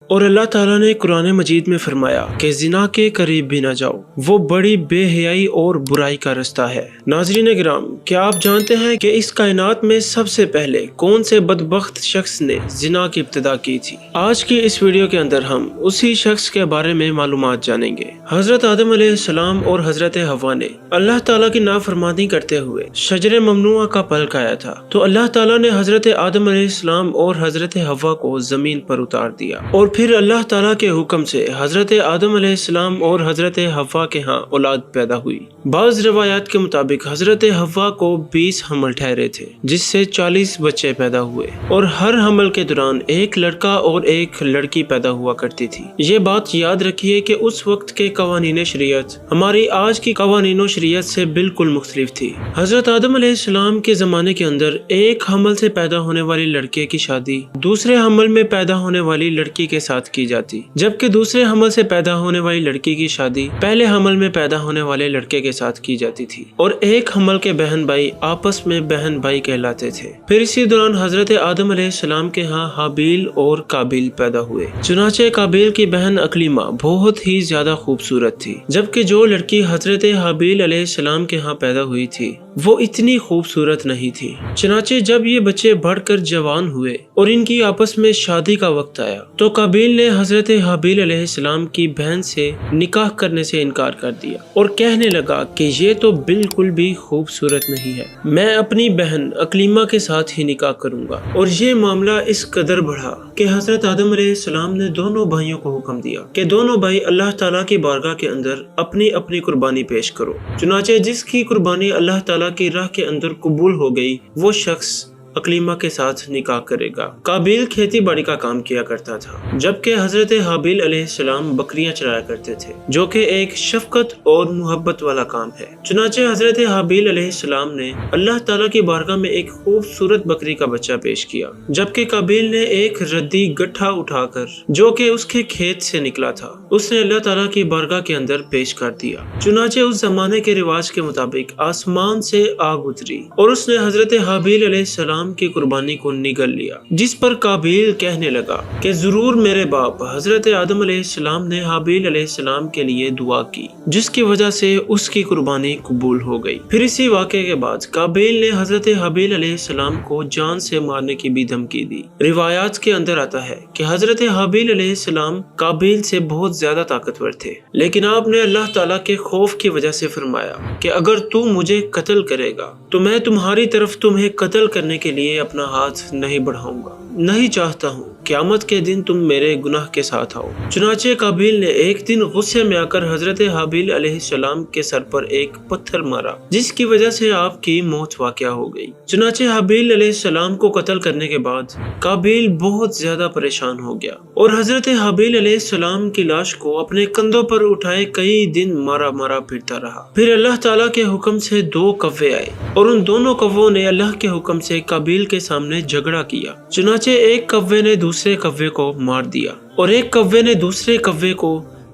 اور اللہ تعالیٰ نے قرآن مجید میں فرمایا کہ زنا کے قریب بھی نہ جاؤ، وہ بڑی بے حیائی اور برائی کا رستہ ہے۔ ناظرین کرام، کیا آپ جانتے ہیں کہ اس کائنات میں سب سے پہلے کون سے بدبخت شخص نے زنا کی ابتدا کی تھی؟ آج کی اس ویڈیو کے اندر ہم اسی شخص کے بارے میں معلومات جانیں گے۔ حضرت آدم علیہ السلام اور حضرت حوا نے اللہ تعالیٰ کی نافرمانی کرتے ہوئے شجر ممنوعہ کا پھل کھایا تھا، تو اللہ تعالیٰ نے حضرت آدم علیہ السلام اور حضرت حوا کو زمین پر اتار دیا، اور پھر اللہ تعالیٰ کے حکم سے حضرت آدم علیہ السلام اور حضرت حوا کے ہاں اولاد پیدا ہوئی۔ بعض روایات کے مطابق حضرت حوا کو 20 حمل ٹھہرے تھے، جس سے 40 بچے پیدا ہوئے، اور ہر حمل کے دوران ایک لڑکا اور ایک لڑکی پیدا ہوا کرتی تھی۔ یہ بات یاد رکھیے کہ اس وقت کے قوانین شریعت ہماری آج کی قوانین و شریعت سے بالکل مختلف تھی۔ حضرت آدم علیہ السلام کے زمانے کے اندر ایک حمل سے پیدا ہونے والی لڑکے کی شادی دوسرے حمل میں پیدا ہونے والی لڑکی کے ساتھ کی جاتی، جبکہ دوسرے حمل سے پیدا ہونے والی لڑکی کی شادی پہلے حمل میں پیدا ہونے والے لڑکے کے ساتھ کی جاتی تھی، اور ایک حمل کے بہن بھائی آپس میں بہن بھائی کہلاتے تھے۔ پھر اسی دوران حضرت آدم علیہ السلام کے ہاں حابیل اور قابیل پیدا ہوئے۔ چنانچہ قابیل کی بہن اکلیمہ بہت ہی زیادہ خوبصورت تھی، جبکہ جو لڑکی حضرت حابیل علیہ السلام کے ہاں پیدا ہوئی تھی وہ اتنی خوبصورت نہیں تھی۔ چنانچہ جب یہ بچے بڑھ کر جوان ہوئے اور ان کی آپس میں شادی کا وقت آیا تو قابیل نے حضرت حابیل علیہ السلام کی بہن سے نکاح کرنے سے انکار کر دیا، اور کہنے لگا کہ یہ تو بالکل بھی خوبصورت نہیں ہے، میں اپنی بہن اکلیمہ کے ساتھ ہی نکاح کروں گا۔ اور یہ معاملہ اس قدر بڑھا کہ حضرت آدم علیہ السلام نے دونوں بھائیوں کو حکم دیا کہ دونوں بھائی اللہ تعالیٰ کی بارگاہ کے اندر اپنی اپنی قربانی پیش کرو۔ چنانچہ جس کی قربانی اللہ تعالیٰ کی راہ کے اندر قبول ہو گئی وہ شخص اکلیمہ کے ساتھ نکاح کرے گا۔ قابیل کھیتی باڑی کا کام کیا کرتا تھا، جبکہ حضرت حابیل علیہ السلام بکریاں چرایا کرتے تھے، جو کہ ایک شفقت اور محبت والا کام ہے۔ چنانچہ حضرت حابیل علیہ السلام نے اللہ تعالیٰ کی بارگاہ میں ایک خوبصورت بکری کا بچہ پیش کیا، جبکہ قابیل نے ایک ردی گٹھا اٹھا کر جو کہ اس کے کھیت سے نکلا تھا اس نے اللہ تعالیٰ کی بارگاہ کے اندر پیش کر دیا۔ چنانچہ اس زمانے کے رواج کے مطابق آسمان سے آگ اتری اور اس نے حضرت حابیل علیہ السلام کی قربانی کو نگل لیا، جس پر قابیل کہنے لگا کہ ضرور میرے باپ حضرت آدم علیہ السلام نے حابیل علیہ السلام کے لیے دعا کی، جس کی وجہ سے اس کی قربانی قبول ہو گئی۔ پھر اسی واقعے کے بعد قابیل نے حضرت حابیل علیہ السلام کو جان سے مارنے کی بھی دھمکی دی۔ روایات کے اندر آتا ہے کہ حضرت حابیل علیہ السلام قابیل سے بہت زیادہ طاقتور تھے، لیکن آپ نے اللہ تعالیٰ کے خوف کی وجہ سے فرمایا کہ اگر تو مجھے قتل کرے گا تو میں تمہاری طرف تمہیں قتل کرنے کے لیے اپنا ہاتھ نہیں بڑھاؤں گا، نہیں چاہتا ہوں قیامت کے دن تم میرے گناہ کے ساتھ آؤ۔ چنانچہ قابیل نے ایک دن غصے میں آ کر حضرت حابیل علیہ السلام کے سر پر ایک پتھر مارا، جس کی وجہ سے آپ کی موت واقع ہو گئی۔ چنانچہ حابیل علیہ السلام کو قتل کرنے کے بعد قابیل بہت زیادہ پریشان ہو گیا اور حضرت حابیل علیہ السلام کی لاش کو اپنے کندھوں پر اٹھائے کئی دن مارا مارا پھرتا رہا۔ پھر اللہ تعالیٰ کے حکم سے 2 کوے آئے اور ان دونوں کووں نے اللہ کے حکم سے قابیل کے سامنے جھگڑا کیا۔ چنانچہ ایک کوے نے دوسرے کوے کو مار دیا اور ایک کوے نے دوسرے کوے کو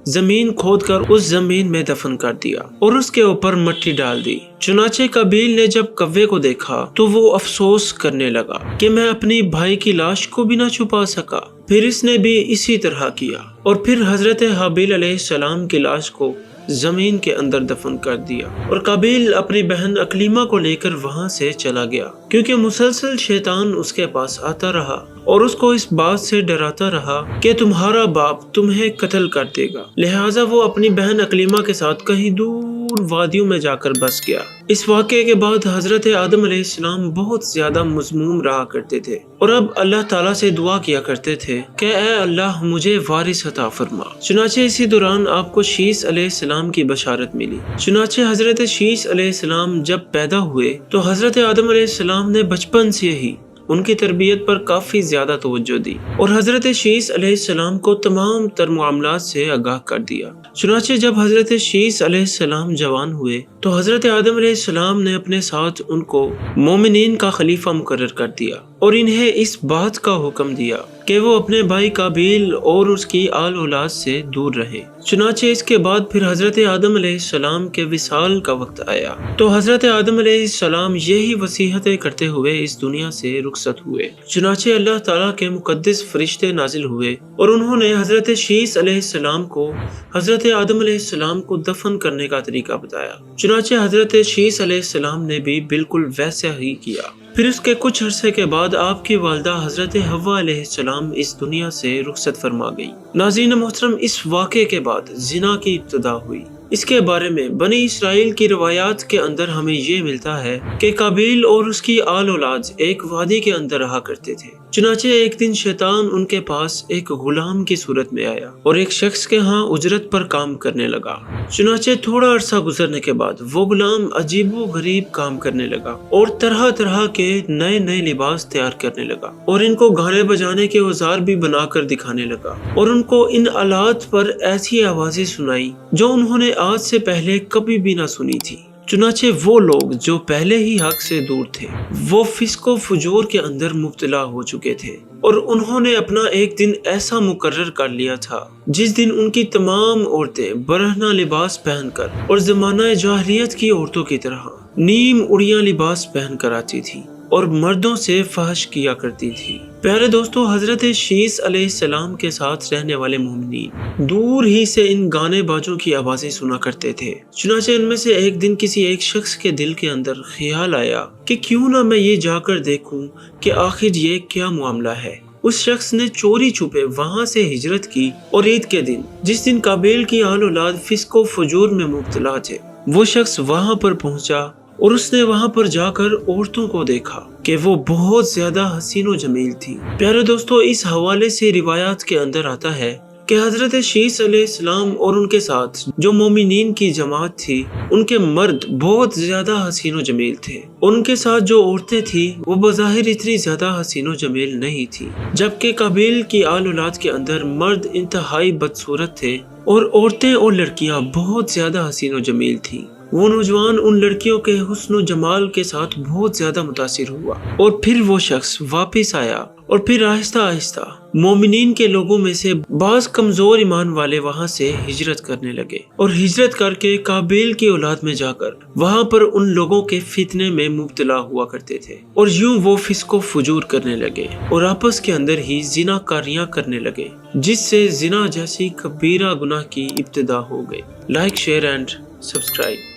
زمین کھود کر اس زمین میں دفن کر دیا اور اس کے اوپر مٹی ڈال دی۔ چنانچہ قابیل نے جب کوے کو دیکھا تو وہ افسوس کرنے لگا کہ میں اپنی بھائی کی لاش کو بھی نہ چھپا سکا۔ پھر اس نے بھی اسی طرح کیا اور پھر حضرت حابیل علیہ السلام کی لاش کو زمین کے اندر دفن کر دیا، اور قابیل اپنی بہن اکلیمہ کو لے کر وہاں سے چلا گیا، کیونکہ مسلسل شیطان اس کے پاس آتا رہا اور اس کو اس بات سے ڈراتا رہا کہ تمہارا باپ تمہیں قتل کر دے گا۔ لہٰذا وہ اپنی بہن اکلیمہ کے ساتھ کہیں دور وادیوں میں جا کر بس گیا۔ اس واقعے کے بعد حضرت آدم علیہ السلام بہت زیادہ مذموم رہا کرتے تھے اور اب اللہ تعالیٰ سے دعا کیا کرتے تھے کہ اے اللہ مجھے وارث عطا فرما۔ چنانچہ اسی دوران آپ کو شیث علیہ السلام کی بشارت ملی۔ چنانچہ حضرت شیث علیہ السلام جب پیدا ہوئے تو حضرت آدم علیہ السلام نے بچپن سے ہی ان کی تربیت پر کافی زیادہ توجہ دی اور حضرت شیث علیہ السلام کو تمام تر معاملات سے آگاہ کر دیا۔ چنانچہ جب حضرت شیث علیہ السلام جوان ہوئے تو حضرت آدم علیہ السلام نے اپنے ساتھ ان کو مومنین کا خلیفہ مقرر کر دیا اور انہیں اس بات کا حکم دیا کہ وہ اپنے بھائی قابیل اور اس کی آل اولاد سے دور رہے۔ چنانچہ اس کے بعد پھر حضرت آدم علیہ السلام کے وصال کا وقت آیا تو حضرت آدم علیہ السلام یہی وصیتیں کرتے ہوئے اس دنیا سے رخصت ہوئے۔ چنانچہ اللہ تعالیٰ کے مقدس فرشتے نازل ہوئے اور انہوں نے حضرت شیث علیہ السلام کو حضرت آدم علیہ السلام کو دفن کرنے کا طریقہ بتایا۔ چنانچہ حضرت شیث علیہ السلام نے بھی بالکل ویسا ہی کیا۔ پھر اس کے کچھ عرصے کے بعد آپ کی والدہ حضرت حوا علیہ السلام اس دنیا سے رخصت فرما گئی۔ ناظرین محترم، اس واقعے کے بعد زنا کی ابتدا ہوئی۔ اس کے بارے میں بنی اسرائیل کی روایات کے اندر ہمیں یہ ملتا ہے کہ قابیل اور اس کی آل اولاد ایک وادی کے اندر رہا کرتے تھے۔ چنانچہ ایک دن شیطان ان کے پاس ایک غلام کی صورت میں آیا اور ایک شخص کے ہاں اجرت پر کام کرنے لگا۔ چنانچہ تھوڑا عرصہ گزرنے کے بعد وہ غلام عجیب و غریب کام کرنے لگا اور طرح طرح کے نئے نئے لباس تیار کرنے لگا اور ان کو گانے بجانے کے اوزار بھی بنا کر دکھانے لگا اور ان کو ان آلات پر ایسی آوازیں سنائی جو انہوں نے آج سے پہلے کبھی بھی نہ سنی تھی۔ چنانچہ وہ لوگ جو پہلے ہی حق سے دور تھے وہ فسق و فجور کے اندر مبتلا ہو چکے تھے اور انہوں نے اپنا ایک دن ایسا مقرر کر لیا تھا جس دن ان کی تمام عورتیں برہنہ لباس پہن کر اور زمانہ جاہلیت کی عورتوں کی طرح نیم اڑیاں لباس پہن کر آتی تھی اور مردوں سے فحش کیا کرتی تھی۔ پیارے دوستو، حضرت شیث علیہ السلام کے ساتھ رہنے والے مومنین دور ہی سے ان گانے باجوں کی آوازیں سنا کرتے تھے۔ چنانچہ ان میں سے ایک دن کسی ایک شخص کے دل کے اندر خیال آیا کہ کیوں نہ میں یہ جا کر دیکھوں کہ آخر یہ کیا معاملہ ہے۔ اس شخص نے چوری چھپے وہاں سے ہجرت کی اور عید کے دن، جس دن قابیل کی آل اولاد فسق و فجور میں مبتلا تھے، وہ شخص وہاں پر پہنچا اور اس نے وہاں پر جا کر عورتوں کو دیکھا کہ وہ بہت زیادہ حسین و جمیل تھی۔ پیارے دوستو، اس حوالے سے روایات کے اندر آتا ہے کہ حضرت شیث علیہ السلام اور ان کے ساتھ جو مومنین کی جماعت تھی ان کے مرد بہت زیادہ حسین و جمیل تھے اور ان کے ساتھ جو عورتیں تھیں وہ بظاہر اتنی زیادہ حسین و جمیل نہیں تھی، جبکہ قابیل کی آل اولاد کے اندر مرد انتہائی بدصورت تھے اور عورتیں اور لڑکیاں بہت زیادہ حسین و جمیل تھیں۔ وہ نوجوان ان لڑکیوں کے حسن و جمال کے ساتھ بہت زیادہ متاثر ہوا اور پھر وہ شخص واپس آیا اور پھر آہستہ آہستہ مومنین کے لوگوں میں سے بعض کمزور ایمان والے وہاں سے ہجرت کرنے لگے اور ہجرت کر کے قابیل کی اولاد میں جا کر وہاں پر ان لوگوں کے فتنے میں مبتلا ہوا کرتے تھے اور یوں وہ فسق و فجور کرنے لگے اور آپس کے اندر ہی زنا کاریاں کرنے لگے، جس سے زنا جیسی کبیرہ گناہ کی ابتدا ہو گئی۔ Like, share and subscribe.